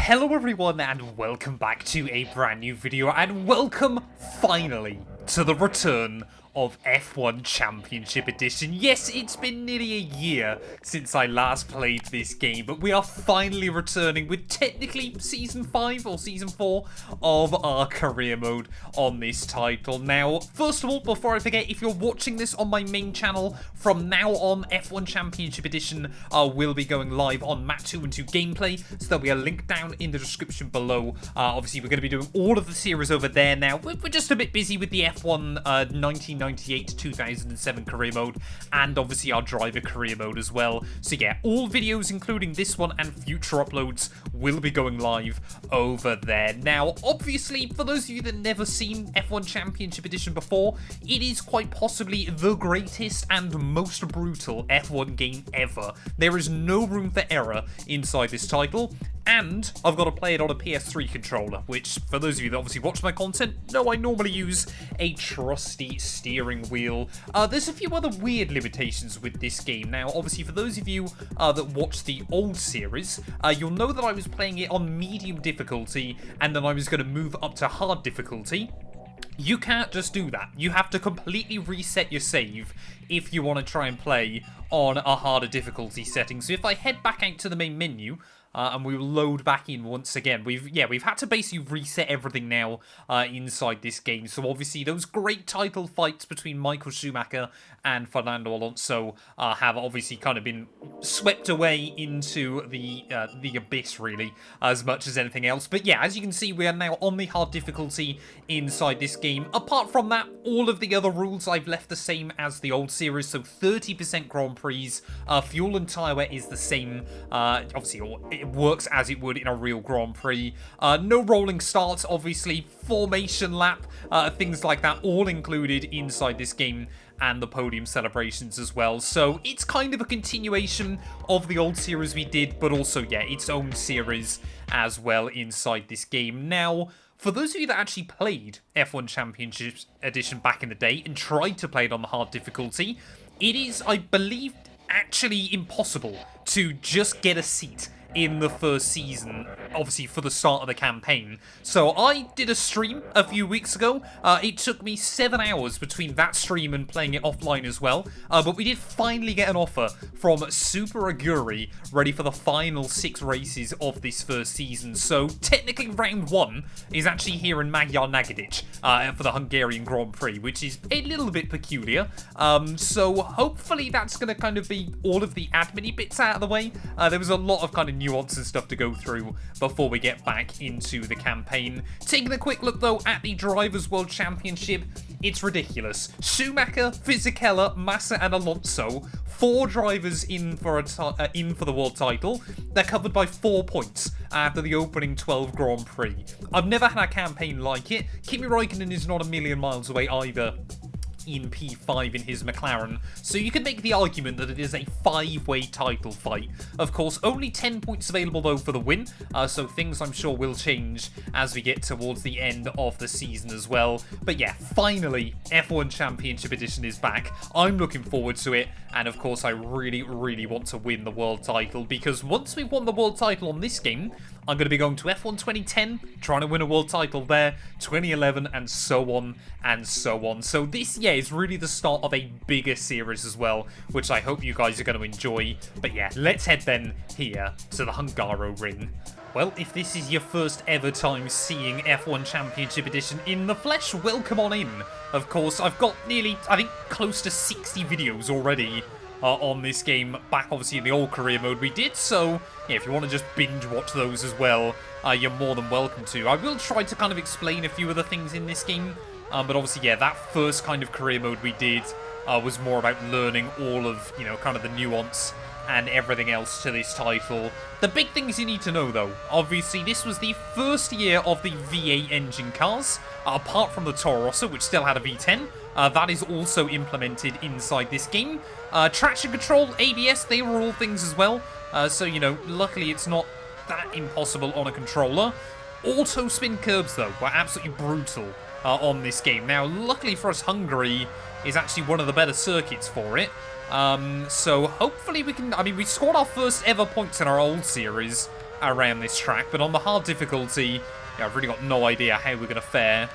Hello everyone and welcome back to a brand new video, and welcome finally to the return of F1 Championship Edition. Yes, it's been nearly a year since I last played this game, but we are finally returning with technically Season 5 or Season 4 of our career mode on this title. Now, first of all, before I forget, if you're watching this on my main channel, from now on, F1 Championship Edition will be going live on Matt212 Gameplay, so there'll be a link down in the description below. Obviously, we're going to be doing all of the series over there now. We're just a bit busy with the F1 1998 to 2007 career mode, and obviously our driver career mode as well. So yeah, all videos, including this one and future uploads, will be going live over there. Now, obviously, for those of you that never seen F1 Championship Edition before, it is quite possibly the greatest and most brutal F1 game ever. There is no room for error inside this title. And I've got to play it on a PS3 controller, which, for those of you that obviously watch my content, know I normally use a trusty steering wheel. There's a few other weird limitations with this game. Now, obviously, for those of you that watch the old series, you'll know that I was playing it on medium difficulty, and then I was going to move up to hard difficulty. You can't just do that. You have to completely reset your save if you want to try and play on a harder difficulty setting. So if I head back out to the main menu, and we will load back in once again. We've had to basically reset everything now inside this game. So obviously those great title fights between Michael Schumacher and Fernando Alonso have obviously kind of been swept away into the abyss, really, as much as anything else. But yeah, as you can see, we are now on the hard difficulty inside this game. Apart from that, all of the other rules I've left the same as the old series. So 30% Grand Prix, fuel and tyre wear is the same. Obviously, it works as it would in a real Grand Prix. No rolling starts, obviously, formation lap, things like that, all included inside this game, and the podium celebrations as well. So it's kind of a continuation of the old series we did, but also, yeah, its own series as well inside this game. Now, for those of you that actually played F1 Championship Edition back in the day and tried to play it on the hard difficulty, it is, I believe, actually impossible to just get a seat in the first season, obviously for the start of the campaign. So I did a stream a few weeks ago. It took me 7 hours between that stream and playing it offline as well. But we did finally get an offer from Super Aguri, ready for the final 6 races of this first season. So technically round 1 is actually here in Magyar Nagadic for the Hungarian Grand Prix, which is a little bit peculiar. So hopefully that's going to kind of be all of the admin bits out of the way. There was a lot of kind of nuance and stuff to go through before we get back into the campaign. Taking a quick look though at the Drivers' World Championship, it's ridiculous. Schumacher, Fisichella, Massa and Alonso, 4 drivers in for the world title. They're covered by 4 points after the opening 12 Grand Prix. I've never had a campaign like it. Kimi Räikkönen is not a million miles away either in P5 in his McLaren, so you could make the argument that it is a 5-way title fight. Of course, only 10 points available though for the win, so things I'm sure will change as we get towards the end of the season as well. But yeah, finally, F1 Championship Edition is back. I'm looking forward to it, and of course I really, really want to win the world title, because once we've won the world title on this game, I'm going to be going to F1 2010, trying to win a world title there, 2011, and so on and so on. So this, yeah, is really the start of a bigger series as well, which I hope you guys are going to enjoy. But yeah, let's head then here to the Hungaroring. Well, if this is your first ever time seeing F1 Championship Edition in the flesh, welcome on in. Of course, I've got nearly, I think, close to 60 videos already on this game, back obviously in the old career mode we did, so yeah, if you want to just binge watch those as well, you're more than welcome to. I will try to kind of explain a few of the things in this game, but obviously, yeah, that first kind of career mode we did was more about learning all of, you know, kind of the nuance and everything else to this title. The big things you need to know though, obviously this was the first year of the V8 engine cars, apart from the Toro Rosso, which still had a V10. That is also implemented inside this game. Traction control, ABS, they were all things as well. So, you know, luckily it's not that impossible on a controller. Auto spin curbs, though, were absolutely brutal on this game. Now, luckily for us, Hungary is actually one of the better circuits for it. So hopefully we can... I mean, we scored our first ever points in our old series around this track. But on the hard difficulty, yeah, I've really got no idea how we're going to fare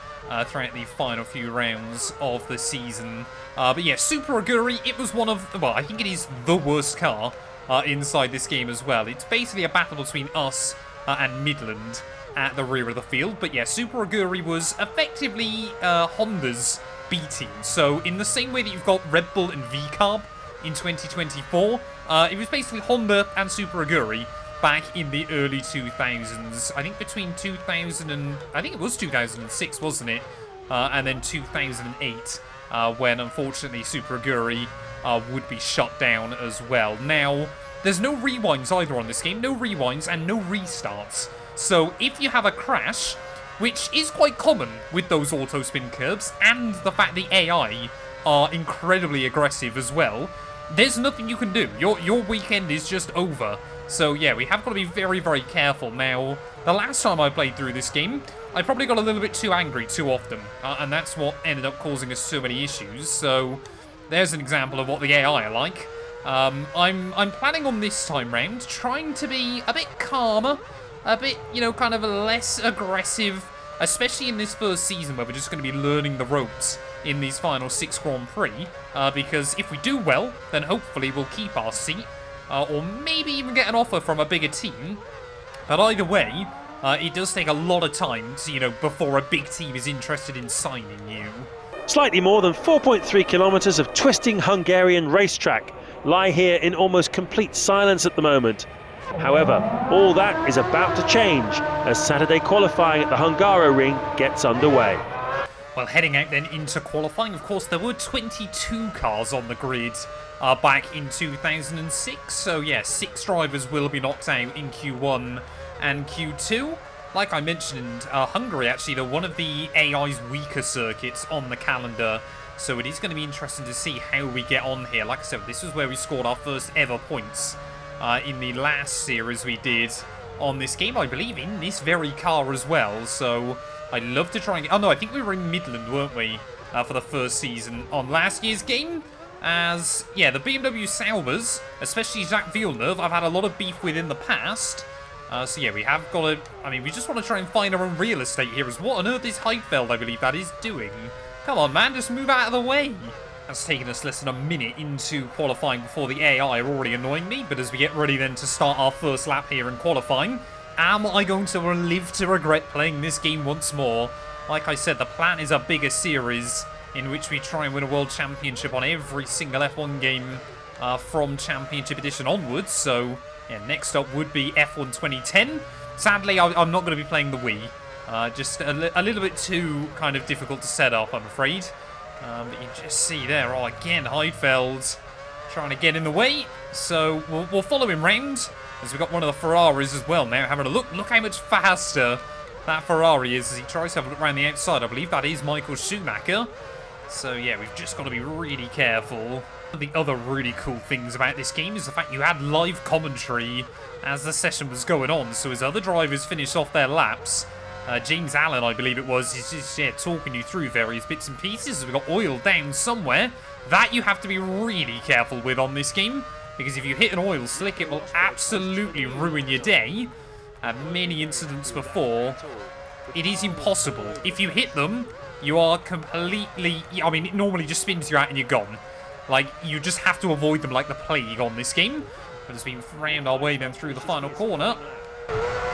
throughout the final few rounds of the season. But yeah, Super Aguri, it was one of, well, I think it is the worst car inside this game as well. It's basically a battle between us and Midland at the rear of the field. But yeah, Super Aguri was effectively Honda's B team. So in the same way that you've got Red Bull and V-Carb in 2024, it was basically Honda and Super Aguri back in the early 2000s. I think between 2000 and, I think it was 2006, wasn't it? And then 2008, when unfortunately Super Aguri would be shut down as well. Now, there's no rewinds either on this game, no rewinds and no restarts. So if you have a crash, which is quite common with those auto spin curbs, and the fact the AI are incredibly aggressive as well, there's nothing you can do. Your weekend is just over. So yeah, we have got to be very, very careful. Now, the last time I played through this game, I probably got a little bit too angry too often, and that's what ended up causing us so many issues. So there's an example of what the AI are like. I'm planning on this time round trying to be a bit calmer, a bit, you know, kind of less aggressive, especially in this first season where we're just going to be learning the ropes in these final 6 Grand Prix, because if we do well, then hopefully we'll keep our seat, or maybe even get an offer from a bigger team. But either way, it does take a lot of time to, you know, before a big team is interested in signing you. Slightly more than 4.3 kilometres of twisting Hungarian racetrack lie here in almost complete silence at the moment. However, all that is about to change as Saturday qualifying at the Hungaroring gets underway. Well, heading out then into qualifying, of course, there were 22 cars on the grid back in 2006. So, yeah, 6 drivers will be knocked out in Q1 and Q2. Like I mentioned, Hungary, actually, they're one of the AI's weaker circuits on the calendar. So it is going to be interesting to see how we get on here. Like I said, this was where we scored our first ever points in the last series we did on this game, I believe, in this very car as well. So I'd love to try and get... Oh, no, I think we were in Midland, weren't we, for the first season on last year's game? As, yeah, the BMW Saubers, especially Jacques Villeneuve, I've had a lot of beef with in the past. So, yeah, we have got to... I mean, we just want to try and find our own real estate here. As what on earth is Heidfeld, I believe that is, doing? Come on, man, just move out of the way. That's taken us less than a minute into qualifying before the AI are already annoying me. But as we get ready then to start our first lap here in qualifying, am I going to live to regret playing this game once more? Like I said, the plan is a bigger series in which we try and win a World Championship on every single F1 game from Championship Edition onwards. So, yeah, next up would be F1 2010. Sadly, I'm not going to be playing the Wii. Just a little bit too kind of difficult to set up, I'm afraid. But you just see there, oh, again, Heidfeld trying to get in the way. So we'll follow him round, as we've got one of the Ferraris as well now. Having a look how much faster that Ferrari is as he tries to have a look around the outside. I believe that is Michael Schumacher. So yeah, we've just got to be really careful. One of the other really cool things about this game is the fact you had live commentary as the session was going on. So as other drivers finished off their laps, James Allen, I believe it was, is just talking you through various bits and pieces. We've got oil down somewhere. That you have to be really careful with on this game, because if you hit an oil slick, it will absolutely ruin your day. Many incidents before, it is impossible. If you hit them, you are completely... I mean, it normally just spins you out and you're gone. Like, you just have to avoid them like the plague on this game. But as we round our way then through the final corner...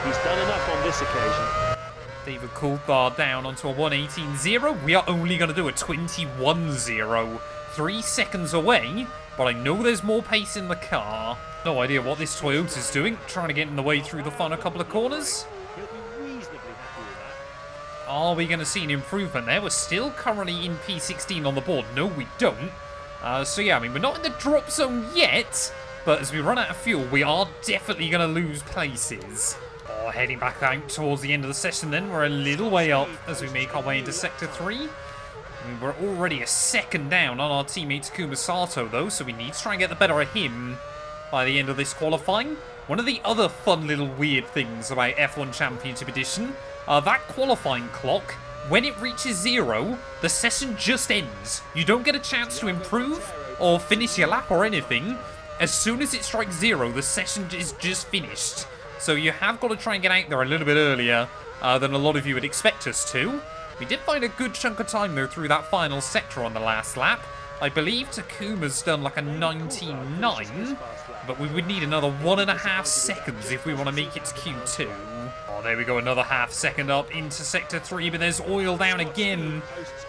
He's done enough on this occasion. David Coulthard down onto a 1:18.0. We are only going to do a 21.0. 3 seconds away, but I know there's more pace in the car. No idea what this Toyota's doing. Trying to get in the way through the final couple of corners. Are we going to see an improvement there? We're still currently in P16 on the board. No, we don't. So yeah, I mean, we're not in the drop zone yet, but as we run out of fuel, we are definitely going to lose places. Oh, heading back out towards the end of the session then. We're a little way up as we make our way into Sector 3. I mean, we're already a second down on our teammate Takuma Sato, though, so we need to try and get the better of him by the end of this qualifying. One of the other fun little weird things about F1 Championship Edition, that qualifying clock, when it reaches 0, the session just ends. You don't get a chance to improve or finish your lap or anything. As soon as it strikes 0, the session is just finished. So you have got to try and get out there a little bit earlier than a lot of you would expect us to. We did find a good chunk of time, though, through that final sector on the last lap. I believe Takuma's done like a 19.9, but we would need another 1.5 seconds if we want to make it to Q2. Oh, there we go, another half second up into Sector 3, but there's oil down again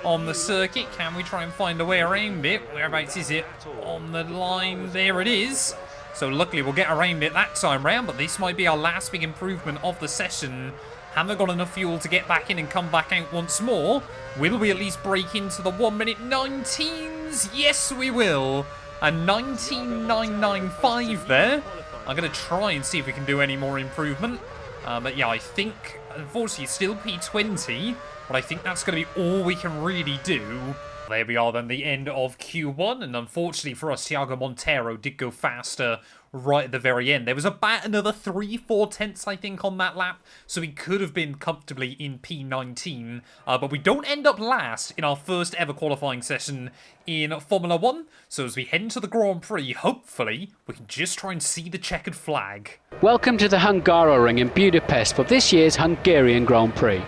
on the circuit. Can we try and find a way around it? Whereabouts is it? On the line, there it is. So luckily we'll get around it that time round, but this might be our last big improvement of the session. Haven't got enough fuel to get back in and come back out once more. Will we at least break into the 1 minute 19s? Yes, we will. A 19.995 there. I'm going to try and see if we can do any more improvement. But yeah, I think, unfortunately, it's still P20. But I think that's going to be all we can really do. There we are then, the end of Q1. And unfortunately for us, Thiago Monteiro did go faster right at the very end. There was about another 3-4 tenths, I think, on that lap. So we could have been comfortably in P19. But we don't end up last in our first ever qualifying session in Formula 1. So as we head into the Grand Prix, hopefully, we can just try and see the checkered flag. Welcome to the Hungaroring in Budapest for this year's Hungarian Grand Prix.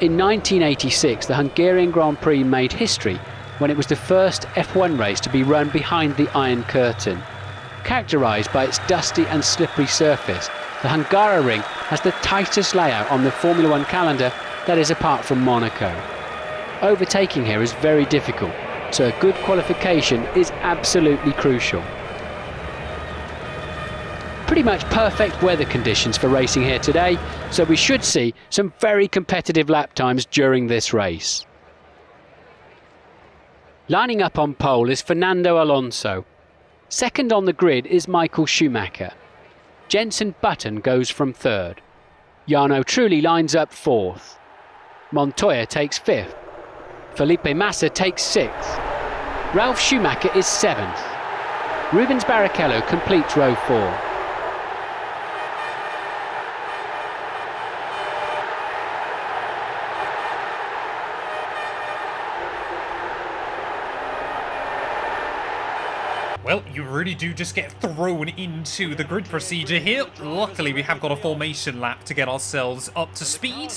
In 1986, the Hungarian Grand Prix made history when it was the first F1 race to be run behind the Iron Curtain. Characterised by its dusty and slippery surface, the Hungaroring has the tightest layout on the Formula 1 calendar, that is apart from Monaco. Overtaking here is very difficult, so a good qualification is absolutely crucial. Pretty much perfect weather conditions for racing here today, so we should see some very competitive lap times during this race. Lining up on pole is Fernando Alonso. Second on the grid is Michael Schumacher. Jenson Button goes from third. Jarno Trulli lines up fourth. Montoya takes fifth. Felipe Massa takes sixth. Ralf Schumacher is seventh. Rubens Barrichello completes row 4. Well, you really do just get thrown into the grid procedure here. Luckily, we have got a formation lap to get ourselves up to speed.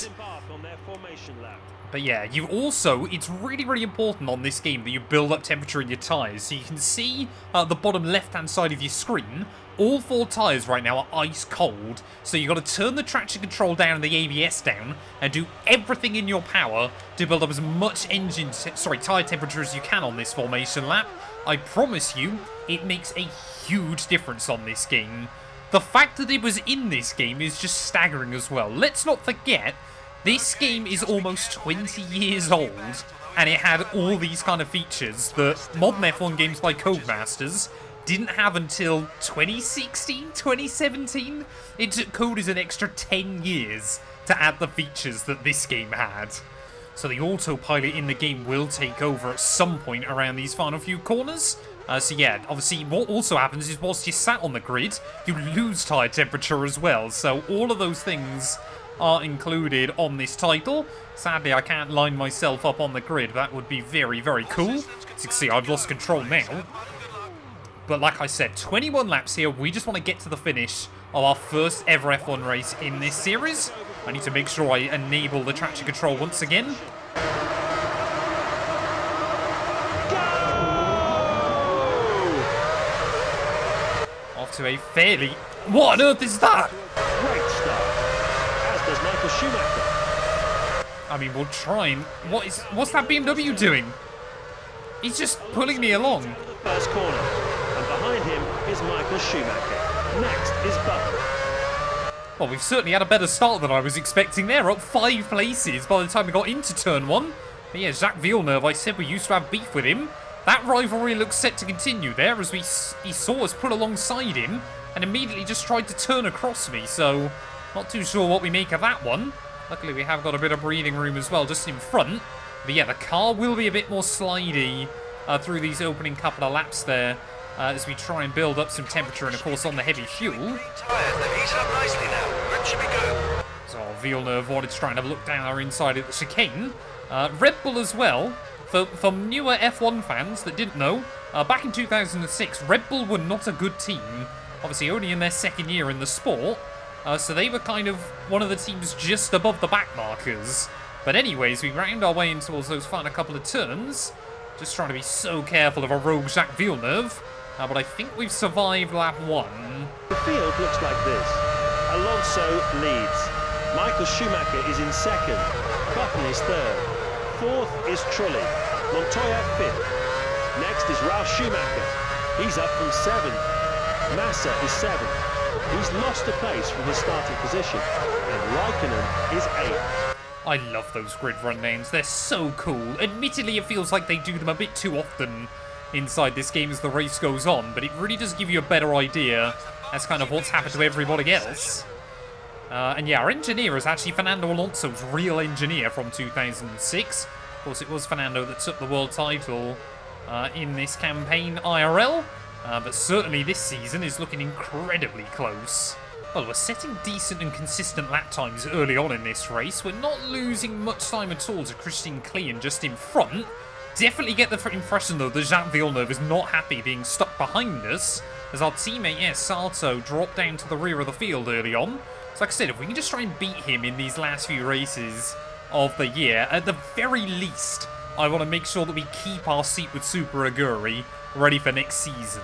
But yeah, you also, it's really, really important on this game that you build up temperature in your tyres. So you can see at the bottom left-hand side of your screen, all 4 tyres right now are ice cold. So you've got to turn the traction control down and the ABS down and do everything in your power to build up as much tyre temperature as you can on this formation lap. I promise you, it makes a huge difference on this game. The fact that it was in this game is just staggering as well. Let's not forget, this game is almost 20 years old, and it had all these kind of features that modern F1 games like Codemasters didn't have until 2016, 2017. It took coders an extra 10 years to add the features that this game had. So the autopilot in the game will take over at some point around these final few corners. So yeah, obviously what also happens is whilst you're sat on the grid, you lose tyre temperature as well. So all of those things are included on this title. Sadly, I can't line myself up on the grid. That would be very, very cool. As you can see, I've lost control now. But like I said, 21 laps here. We just want to get to the finish of our first ever F1 race in this series. I need to make sure I enable the traction control once again. Off to a fairly... What on earth is that? Great start, as does Michael Schumacher. I mean, we'll try and... What's that BMW doing? He's just pulling me along. First corner, and behind him is Michael Schumacher. Next is Button. Well, we've certainly had a better start than I was expecting there. Up 5 places by the time we got into turn 1. But yeah, Jacques Villeneuve, I said we used to have beef with him. That rivalry looks set to continue there as he saw us pull alongside him and immediately just tried to turn across me. So, not too sure what we make of that one. Luckily, we have got a bit of breathing room as well just in front. But yeah, the car will be a bit more slidey through these opening couple of laps there. As we try and build up some temperature and of course on the heavy fuel. So Villeneuve wanted to try and have a look down our inside at the chicane. Red Bull as well. For newer F1 fans that didn't know, back in 2006, Red Bull were not a good team. Obviously only in their second year in the sport. So they were kind of one of the teams just above the back markers. But anyways, we round our way in towards those final couple of turns. Just trying to be so careful of a rogue Jacques Villeneuve. But I think we've survived lap 1. The field looks like this. Alonso leads. Michael Schumacher is in second. Button is third. Fourth is Trulli. Montoya fifth. Next is Ralf Schumacher. He's up from seventh. Massa is seventh. He's lost a place from his starting position. And Raikkonen is eighth. I love those grid run names. They're so cool. Admittedly, it feels like they do them a bit too often inside this game as the race goes on, but it really does give you a better idea as kind of what's happened to everybody else. And yeah, our engineer is actually Fernando Alonso's real engineer from 2006. Of course, it was Fernando that took the world title in this campaign IRL, but certainly this season is looking incredibly close. Well, we're setting decent and consistent lap times early on in this race. We're not losing much time at all to Christian Klein just in front. Definitely get the impression, though, that Jacques Villeneuve is not happy being stuck behind us, as our teammate, Sato, dropped down to the rear of the field early on. So like I said, if we can just try and beat him in these last few races of the year, at the very least, I want to make sure that we keep our seat with Super Aguri ready for next season.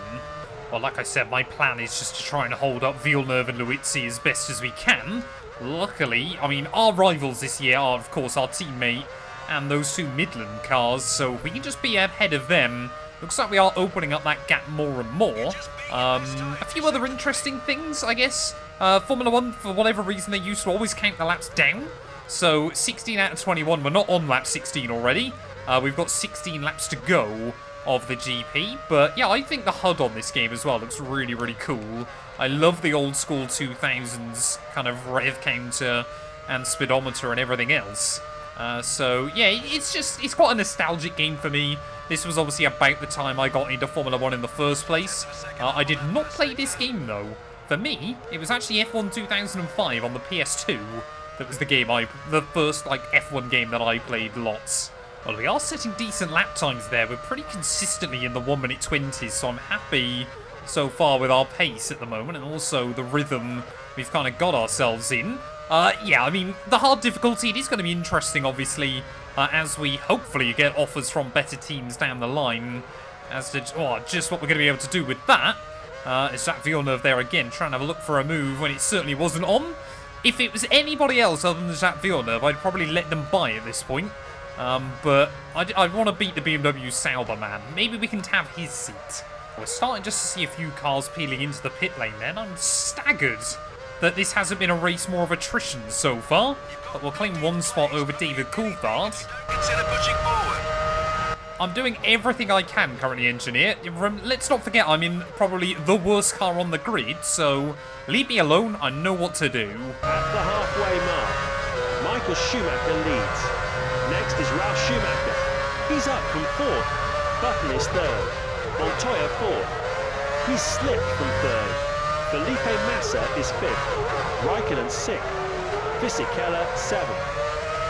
Well, like I said, my plan is just to try and hold up Villeneuve and Luizzi as best as we can. Luckily, I mean, our rivals this year are, of course, our teammate and those two Midland cars, so if we can just be ahead of them, looks like we are opening up that gap more and more. A few other interesting things, I guess. Formula 1, for whatever reason, they used to always count the laps down. So 16 out of 21, we're not on lap 16 already. We've got 16 laps to go of the GP, but yeah, I think the HUD on this game as well looks really, really cool. I love the old school 2000s kind of rev counter and speedometer and everything else. So yeah, it's quite a nostalgic game for me. This was obviously about the time I got into Formula 1 in the first place. I did not play this game though. For me, it was actually F1 2005 on the PS2 that was the first like F1 game that I played lots. Well, we are setting decent lap times there. We're pretty consistently in the 1 minute 20s, so I'm happy so far with our pace at the moment, and also the rhythm we've kind of got ourselves in. Yeah, I mean, the hard difficulty, it is going to be interesting, obviously, as we hopefully get offers from better teams down the line as to just what we're going to be able to do with that. It's Jacques Villeneuve there again, trying to have a look for a move when it certainly wasn't on. If it was anybody else other than Jacques Villeneuve, I'd probably let them by at this point. But I want to beat the BMW Sauber man. Maybe we can have his seat. We're starting just to see a few cars peeling into the pit lane then. I'm staggered that this hasn't been a race more of attrition so far. But we'll claim one spot over David Coulthard. Consider pushing forward. I'm doing everything I can currently, engineer. Let's not forget I'm in probably the worst car on the grid, so leave me alone, I know what to do. At the halfway mark, Michael Schumacher leads. Next is Ralf Schumacher. He's up from fourth. Button is third. Montoya fourth. He's slipped from third. Felipe Massa is fifth. Raikkonen sixth. Fisichella seventh.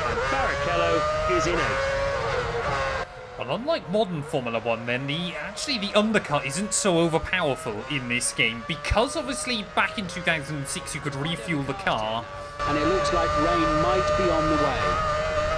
And Barrichello is in eighth. Well, unlike modern Formula 1 then, actually the undercut isn't so overpowerful in this game, because obviously back in 2006 you could refuel the car. And it looks like rain might be on the way.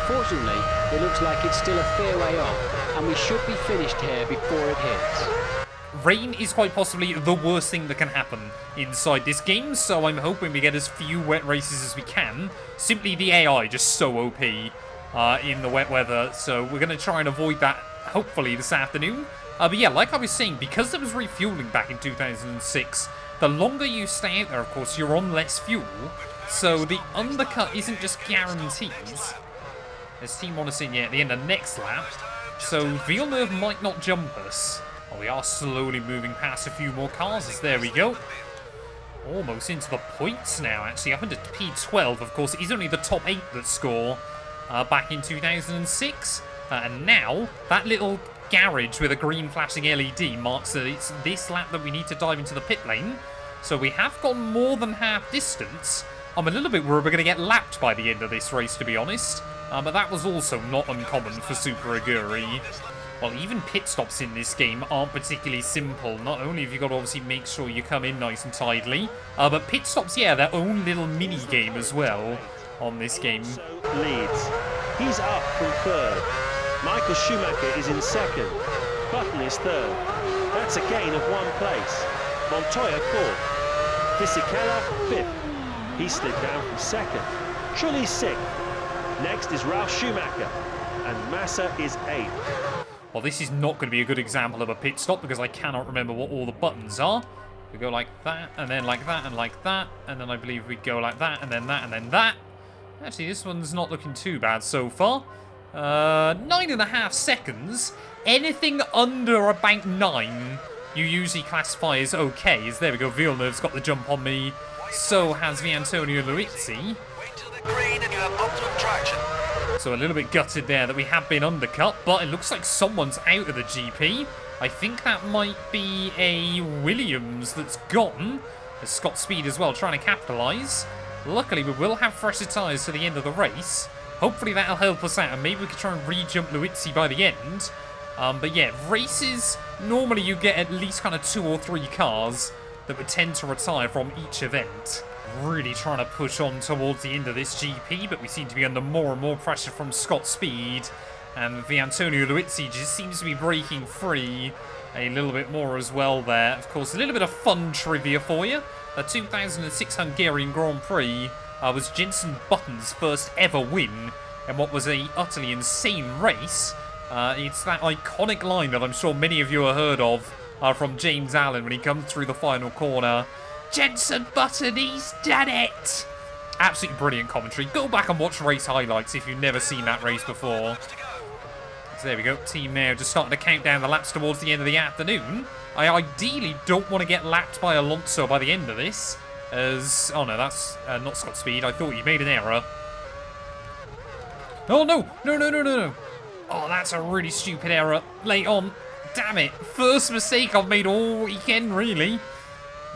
Fortunately, it looks like it's still a fair way off, and we should be finished here before it hits. Rain is quite possibly the worst thing that can happen inside this game, so I'm hoping we get as few wet races as we can. Simply the AI just so OP in the wet weather, so we're going to try and avoid that hopefully this afternoon. But yeah, like I was saying, because there was refueling back in 2006, the longer you stay out there, of course, you're on less fuel, so the undercut isn't just guaranteed. There's Team Monasin at the end of next lap, so Villeneuve might not jump us. Well, we are slowly moving past a few more cars as there we go. Almost into the points now, actually, up into P12. Of course, it is only the top 8 that score back in 2006. And now, that little garage with a green flashing LED marks that it's this lap that we need to dive into the pit lane. So we have gone more than half distance. I'm a little bit worried we're going to get lapped by the end of this race, to be honest. But that was also not uncommon for Super Aguri. Well, even pit stops in this game aren't particularly simple. Not only have you got to obviously make sure you come in nice and tidily, but pit stops, yeah, their own little mini game as well on this game. Leads. He's up from third. Michael Schumacher is in second. Button is third. That's a gain of 1 place. Montoya fourth. Fisichella fifth. He slid down from second. Trulli sixth. Next is Ralf Schumacher. And Massa is eighth. Well, this is not going to be a good example of a pit stop because I cannot remember what all the buttons are. We go like that, and then like that, and like that, and then I believe we go like that, and then that, and then that. Actually, this one's not looking too bad so far. 9.5 seconds. Anything under about 9, you usually classify as okay. As there we go, Villeneuve's got the jump on me. So has Antonio Luizzi. Wait till the green and you have optimum traction. So a little bit gutted there that we have been undercut, but it looks like someone's out of the GP. I think that might be a Williams that's gone. There's Scott Speed as well, trying to capitalise. Luckily, we will have fresher tyres to the end of the race. Hopefully that'll help us out, and maybe we can try and re-jump Luizzi by the end. But yeah, races, normally you get at least kind of 2 or 3 cars that would tend to retire from each event. Really trying to push on towards the end of this GP, but we seem to be under more and more pressure from Scott Speed. And the Antonio Luizzi just seems to be breaking free a little bit more as well there. Of course, a little bit of fun trivia for you. The 2006 Hungarian Grand Prix was Jenson Button's first ever win in what was a utterly insane race. It's that iconic line that I'm sure many of you have heard of from James Allen when he comes through the final corner. Jenson Button, he's done it! Absolutely brilliant commentary. Go back and watch race highlights if you've never seen that race before. So there we go. Team now just starting to count down the laps towards the end of the afternoon. I ideally don't want to get lapped by Alonso by the end of this. As... oh no, that's not Scott Speed. I thought you made an error. Oh no! No, no, no, no, no. Oh, that's a really stupid error. Late on. Damn it. First mistake I've made all weekend, really.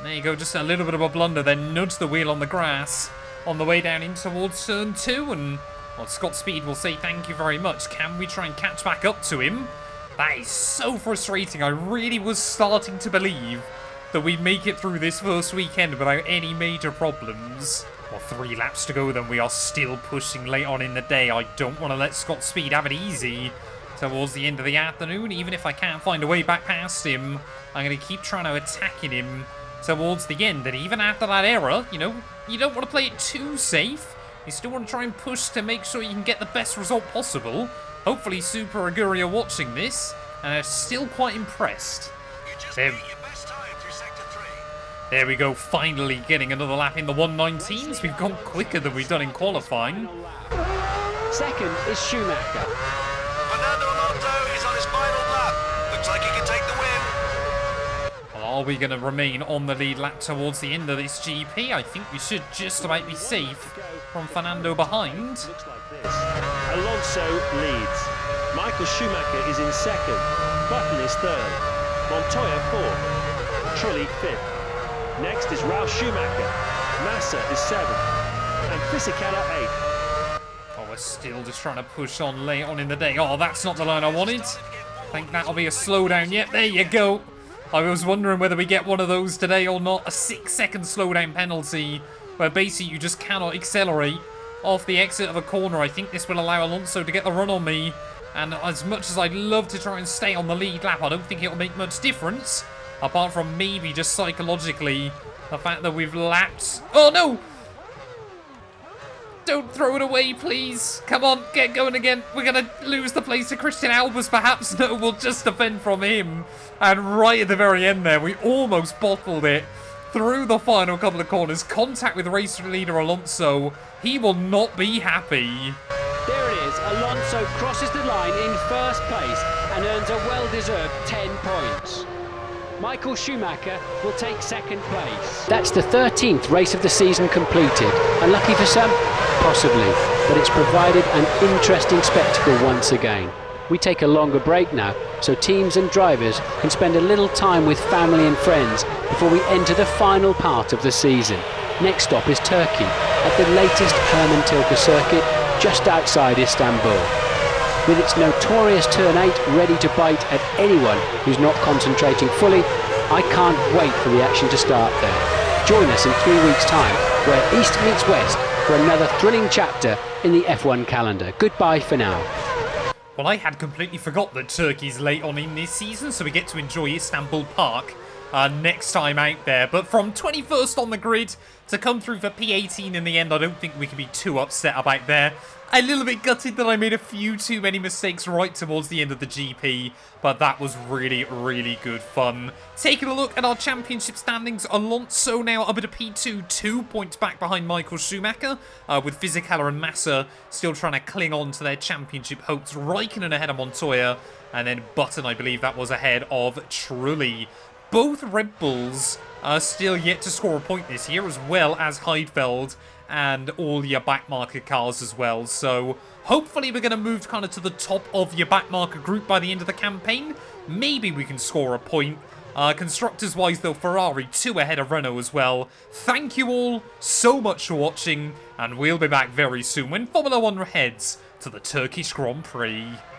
There you go, just a little bit of a blunder, then nudge the wheel on the grass on the way down in towards turn 2, and well, Scott Speed will say thank you very much. Can we try and catch back up to him? That is so frustrating. I really was starting to believe that we'd make it through this first weekend without any major problems. Well, 3 laps to go, then we are still pushing late on in the day. I don't want to let Scott Speed have it easy towards the end of the afternoon. Even if I can't find a way back past him, I'm going to keep trying to attacking him towards the end. And even after that error, you know, you don't want to play it too safe. You still want to try and push to make sure you can get the best result possible. Hopefully Super Aguri are watching this and are still quite impressed. There we go, finally getting another lap in the 119s. We've gone quicker than we've done in qualifying. Second is Schumacher. Fernando Alonso is on his final lap. Looks like he can take the win. Well, are we going to remain on the lead lap towards the end of this GP? I think we should just about be safe from Fernando behind. Looks like this. Alonso leads. Michael Schumacher is in second. Button is third. Montoya fourth. Trulli fifth. Next is Ralf Schumacher. Massa is seventh. And Fisichella eighth. Oh, we're still just trying to push on late on in the day. Oh, that's not the line I wanted. I think that'll be a slowdown. Yep, there you go. I was wondering whether we get one of those today or not. A 6-second slowdown penalty where basically you just cannot accelerate off the exit of a corner. I think this will allow Alonso to get the run on me. And as much as I'd love to try and stay on the lead lap, I don't think it'll make much difference. Apart from maybe just psychologically, the fact that we've lapped... oh, no! Don't throw it away, please. Come on, get going again. We're going to lose the place to Christian Albers, perhaps. No, we'll just defend from him. And right at the very end there, we almost bottled it through the final couple of corners. Contact with race leader Alonso. He will not be happy. There it is. Alonso crosses the line in first place and earns a well-deserved 10 points. Michael Schumacher will take second place. That's the 13th race of the season completed. Unlucky for some? Possibly. But it's provided an interesting spectacle once again. We take a longer break now, so teams and drivers can spend a little time with family and friends before we enter the final part of the season. Next stop is Turkey, at the latest Herman Tilke circuit, just outside Istanbul. with its notorious turn 8 ready to bite at anyone who's not concentrating fully. I can't wait for the action to start there. Join us in 3 weeks' time, where East meets West, for another thrilling chapter in the F1 calendar. Goodbye for now. Well, I had completely forgot that Turkey's late on in this season, so we get to enjoy Istanbul Park next time out there. But from 21st on the grid to come through for P18 in the end, I don't think we can be too upset about there. A little bit gutted that I made a few too many mistakes right towards the end of the GP, but that was really, really good fun. Taking a look at our championship standings, Alonso now up at a P2, 2 points back behind Michael Schumacher, with Fisichella and Massa still trying to cling on to their championship hopes. Raikkonen ahead of Montoya, and then Button, I believe that was ahead of Trulli. Both Red Bulls are still yet to score a point this year, as well as Heidfeld and all your backmarker cars as well. So hopefully we're going to move kind of to the top of your backmarker group by the end of the campaign. Maybe we can score a point. Constructors wise though, Ferrari 2 ahead of Renault as well. Thank you all so much for watching, and we'll be back very soon when Formula 1 heads to the Turkish Grand Prix.